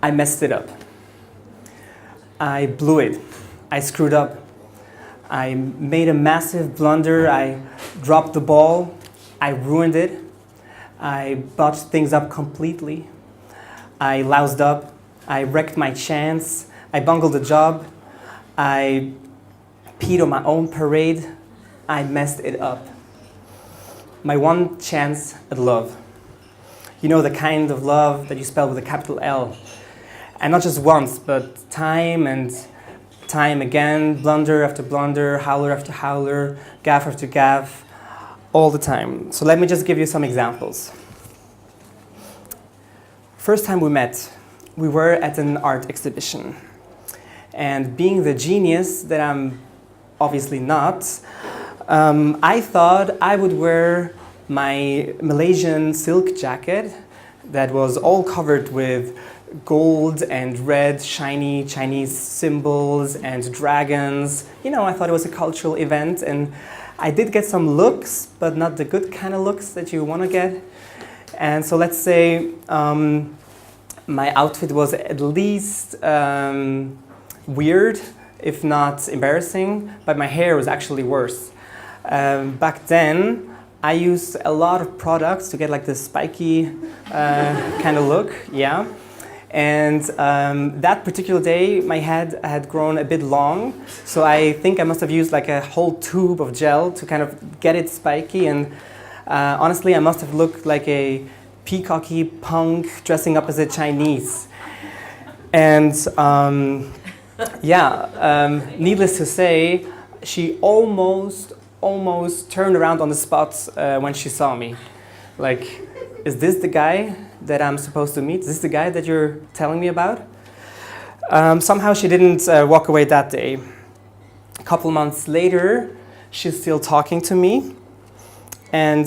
I messed it up. I blew it. I screwed up. I made a massive blunder. I dropped the ball. I ruined it. I botched things up completely. I loused up. I wrecked my chance. I bungled the job. I peed on my own parade. I messed it up. My one chance at love. You know, the kind of love that you spell with a capital L. And not just once, but time and time again, blunder after blunder, howler after howler, gaffe after gaffe, all the time. So let me just give you some examples. First time we met, we were at an art exhibition. And being the genius that I'm obviously not, I thought I would wear my Malaysian silk jacket that was all covered with gold and red shiny Chinese symbols and dragons. You know, I thought it was a cultural event, and I did get some looks, but not the good kind of looks that you want to get. And so let's say my outfit was at least weird, if not embarrassing, but my hair was actually worse. Back then, I used a lot of products to get like this spiky kind of look, yeah. And that particular day, my head had grown a bit long, so I think I must have used like a whole tube of gel to kind of get it spiky. And honestly, I must have looked like a peacocky punk dressing up as a Chinese. And needless to say, she almost turned around on the spot when she saw me. Like, is this the guy that I'm supposed to meet? Is this the guy that you're telling me about? Somehow she didn't walk away that day. A couple months later, she's still talking to me. And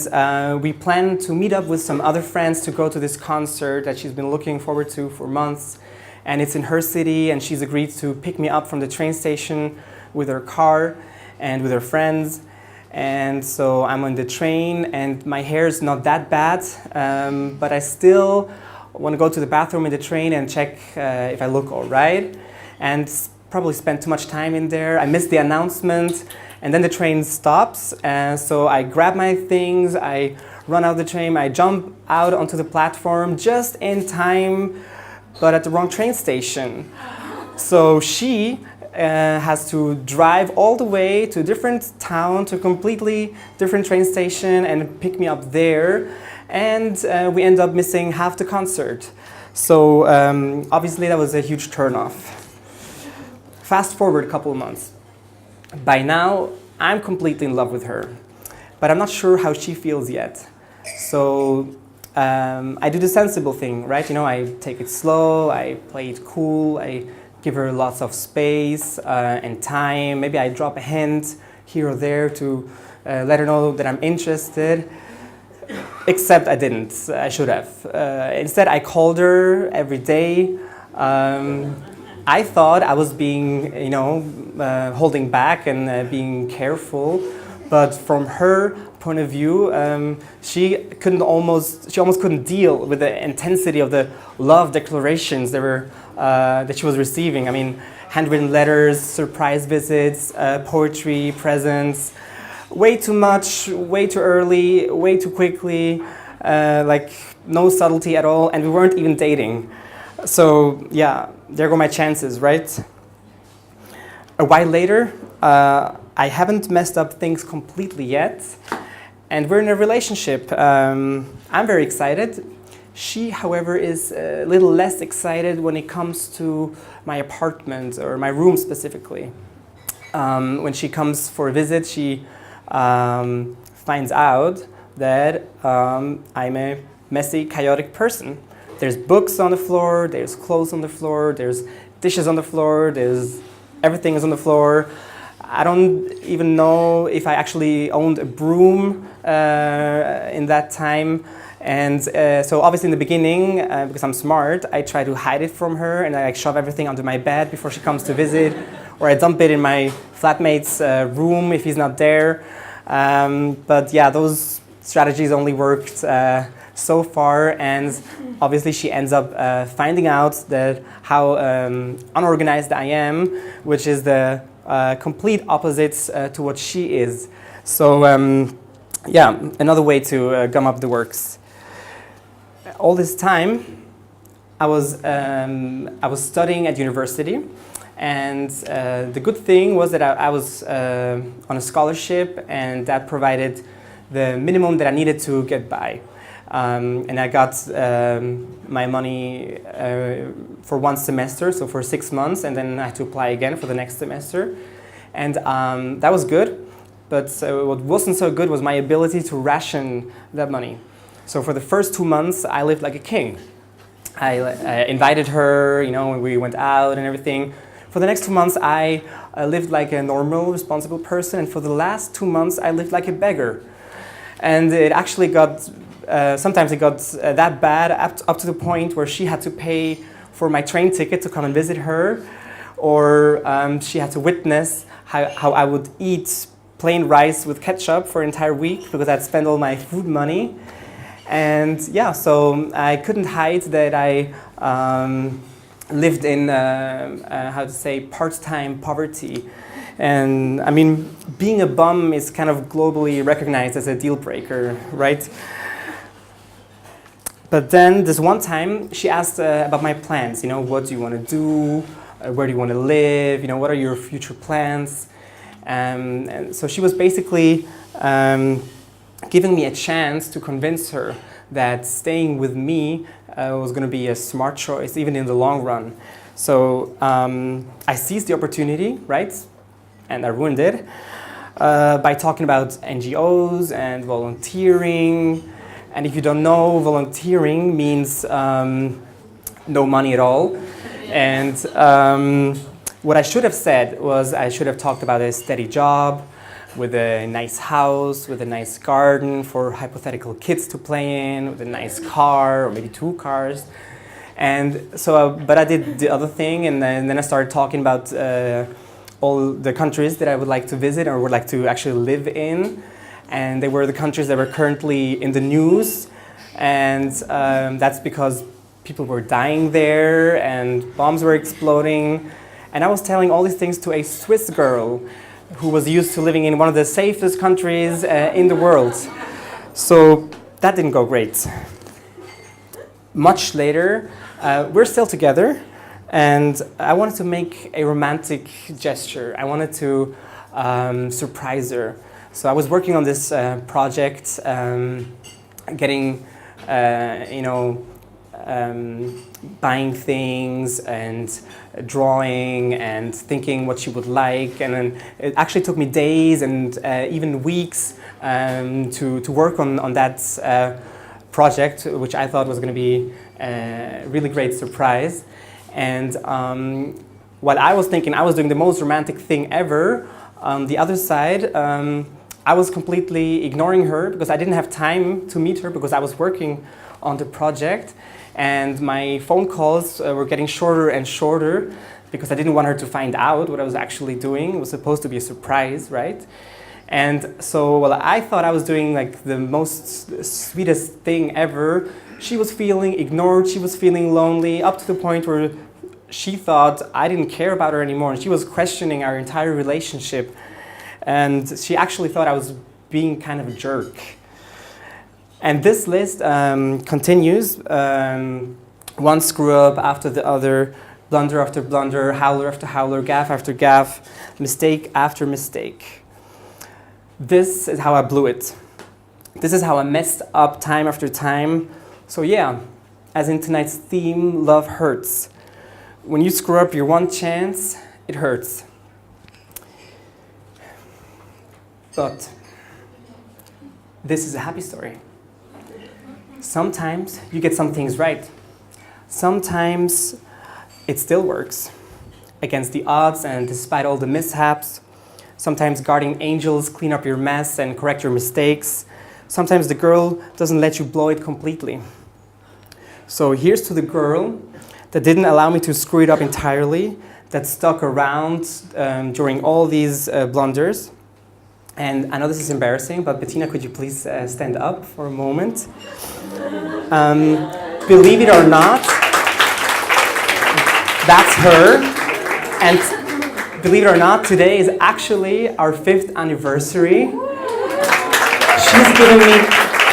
we plan to meet up with some other friends to go to this concert that she's been looking forward to for months. And it's in her city, and she's agreed to pick me up from the train station with her car and with her friends. And so I'm on the train, and my hair is not that bad, but I still want to go to the bathroom in the train and check if I look all right. And probably spent too much time in there. I missed the announcement, and then the train stops. So I grab my things, I run out of the train, I jump out onto the platform just in time, but at the wrong train station. So she has to drive all the way to a different town, to a completely different train station, and pick me up there. And we end up missing half the concert. So obviously that was a huge turnoff. Fast forward a couple of months. By now, I'm completely in love with her, but I'm not sure how she feels yet. So I do the sensible thing, right? You know, I take it slow, I play it cool, I give her lots of space and time. Maybe I drop a hint here or there to let her know that I'm interested. Except I didn't. I should have. Instead, I called her every day. I thought I was being, holding back and being careful. But from her point of view, she almost couldn't deal with the intensity of the love declarations that she was receiving. I mean, handwritten letters, surprise visits, poetry, presents. Way too much, way too early, way too quickly, like no subtlety at all, and we weren't even dating. So yeah, there go my chances, right? A while later, I haven't messed up things completely yet, and we're in a relationship. I'm very excited. She, however, is a little less excited when it comes to my apartment, or my room specifically. When she comes for a visit, she finds out that I'm a messy, chaotic person. There's books on the floor, there's clothes on the floor, there's dishes on the floor, everything is on the floor. I don't even know if I actually owned a broom in that time. And so obviously in the beginning, because I'm smart, I try to hide it from her, and I shove everything under my bed before she comes to visit, or I dump it in my flatmate's room if he's not there. But yeah, those strategies only worked so far, and obviously she ends up finding out that how unorganized I am, which is the complete opposite to what she is. So yeah, another way to gum up the works. All this time, I was studying at university, and the good thing was that I was on a scholarship, and that provided the minimum that I needed to get by. And I got my money for one semester, so for 6 months, and then I had to apply again for the next semester. And that was good, but what wasn't so good was my ability to ration that money. So for the first 2 months, I lived like a king. I invited her, you know, and we went out and everything. For the next 2 months, I lived like a normal, responsible person, and for the last 2 months, I lived like a beggar. And it actually got, sometimes it got that bad, up to the point where she had to pay for my train ticket to come and visit her, or she had to witness how I would eat plain rice with ketchup for an entire week because I'd spent all my food money. And yeah, so I couldn't hide that I lived in, how to say, part-time poverty. And I mean, being a bum is kind of globally recognized as a deal breaker, right? But then this one time, she asked about my plans. You know, what do you want to do? Where do you want to live? You know, what are your future plans? And so she was basically giving me a chance to convince her that staying with me was going to be a smart choice, even in the long run. So I seized the opportunity, right? And I ruined it by talking about NGOs and volunteering. And if you don't know, volunteering means no money at all. And what I should have said was I should have talked about a steady job with a nice house, with a nice garden for hypothetical kids to play in, with a nice car, or maybe 2 cars. And so, but I did the other thing, and then I started talking about all the countries that I would like to visit or would like to actually live in. And they were the countries that were currently in the news. And that's because people were dying there and bombs were exploding. And I was telling all these things to a Swiss girl who was used to living in one of the safest countries in the world. So that didn't go great. Much later, we're still together, and I wanted to make a romantic gesture. I wanted to surprise her. So I was working on this project, getting, you know, buying things and drawing and thinking what she would like, and then it actually took me days and even weeks to work on that project, which I thought was going to be a really great surprise. And while I was thinking I was doing the most romantic thing ever, on the other side, I was completely ignoring her because I didn't have time to meet her because I was working on the project. And my phone calls were getting shorter and shorter because I didn't want her to find out what I was actually doing. It was supposed to be a surprise, right? And so, well, I thought I was doing like the most sweetest thing ever. She was feeling ignored, she was feeling lonely, up to the point where she thought I didn't care about her anymore. And she was questioning our entire relationship. And she actually thought I was being kind of a jerk. And this list continues, one screw up after the other, blunder after blunder, howler after howler, gaffe after gaffe, mistake after mistake. This is how I blew it. This is how I messed up time after time. So yeah, as in tonight's theme, love hurts. When you screw up your one chance, it hurts. But this is a happy story. Sometimes you get some things right. Sometimes it still works. Against the odds and despite all the mishaps. Sometimes guardian angels clean up your mess and correct your mistakes. Sometimes the girl doesn't let you blow it completely. So here's to the girl that didn't allow me to screw it up entirely, that stuck around during all these blunders. And I know this is embarrassing, but Bettina, could you please stand up for a moment? Believe it or not, that's her. And believe it or not, today is actually our 5th anniversary. She's given me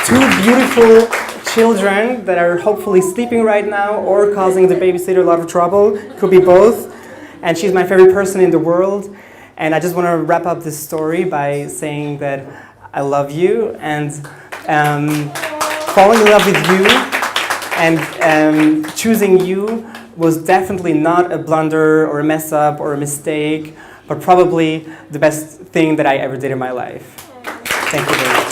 2 beautiful children that are hopefully sleeping right now or causing the babysitter a lot of trouble. Could be both. And she's my favorite person in the world. And I just want to wrap up this story by saying that I love you, and falling in love with you and choosing you was definitely not a blunder or a mess up or a mistake, but probably the best thing that I ever did in my life. Thank you very much.